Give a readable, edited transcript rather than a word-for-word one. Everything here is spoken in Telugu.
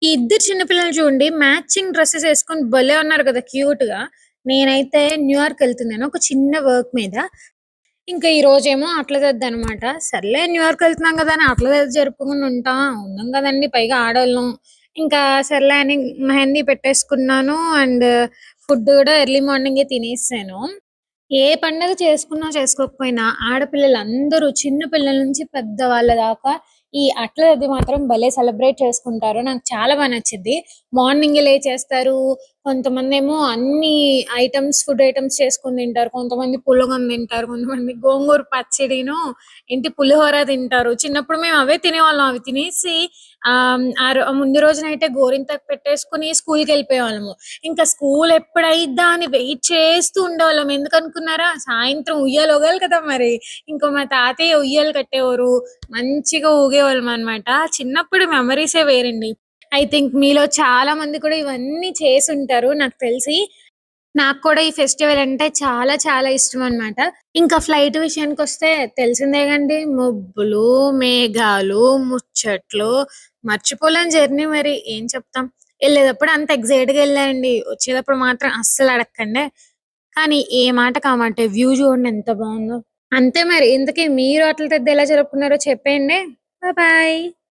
ఈ ఇద్దరు చిన్న పిల్లలు చూడండి మ్యాచింగ్ డ్రెసెస్ ఏసుకొని భలే ఉన్నారు కదా క్యూట్‌గా. నేనైతే న్యూయార్క్ ఎళ్తున్నాను ఒక చిన్న వర్క్ మీద. ఇంకా ఈరోజేమో అట్ల తద్దనమాట. సర్లే న్యూయార్క్ ఎళ్తున్నాం గదా! అని అట్ల తద్ది జరుపుకుండా ఉన్నాం గదండీ! పైగా ఆడోళ్ళం. ఇంకా సర్లే అని మెహందీ పెట్టేసుకున్నాను. అండ్ ఫుడ్ గూడా ఎర్లీ మార్నింగే తినేసాను. ఏ పండగ చేసుకున్నా, చేసుకోకపోయినా ఆడపిల్లలందరూ చిన్న పిల్లల నుంచి పెద్దవాళ్ళ దాకా ఈ అట్ల తద్ది మాత్రం భలే సెలబ్రేట్ చేసుకుంటారు. నాకు చాలా నచ్చిద్ది. మార్నింగే లేచేస్తారు. కొంతమందేమో అన్ని ఫుడ్ ఐటెమ్స్ చేసుకొని తింటారు. కొంతమంది పులగం తింటారు. కొంతమంది గోంగూర పచ్చడిను, పులిహోర తింటారు. చిన్నప్పుడు మేము అవే తినేవాళ్ళం. అవి తినేసి ముందు రోజు నైటే గోరింటాకు పెట్టేసుకొని స్కూల్‌కెళ్ళిపోయేవాళ్ళము. ఇంకా స్కూల్ ఎప్పుడయిద్దా అని వెయిట్ చేస్తూ ఉండేవాళ్ళం. ఎందుకనుకున్నారా? సాయంత్రం ఉయ్యాల ఊగాలి కదా మరి. ఇంక మా తాతయ్య ఉయ్యాల కట్టేవారు. మంచిగా ఊగేవాళ్ళమనమాట. చిన్నప్పుడు మెమరీసే వేరండి. ఐ థింక్ మీలో చాలా మంది కూడా ఇవన్నీ చేసుంటారు నాకు తెలిసి. నాకు కూడా ఈ ఫెస్టివల్ అంటే చాలా చాలా ఇష్టమనమాట. ఇంకా ఫ్లైట్ విషయానికొస్తే తెలిసిందే గండి. మబ్బులు, మేఘాలు, ముచ్చట్లు, మర్చిపోలేని జర్నీ మరి ఏం చెప్తాం. ఎళ్ళేటప్పుడు అంత ఎక్సైట్‌గా ఎళ్ళా అండి. వచ్చేటప్పుడు మాత్రం అస్సలు అడక్కండే. కానీ ఏ మాటకి ఆ మాటే వ్యూ చూడండి ఎంత బావుందో. అంతే మరి. ఇంతకీ మీరు అట్ల తద్ది ఎలా జరుపుకున్నారో చెప్పేయండి. బాయ్.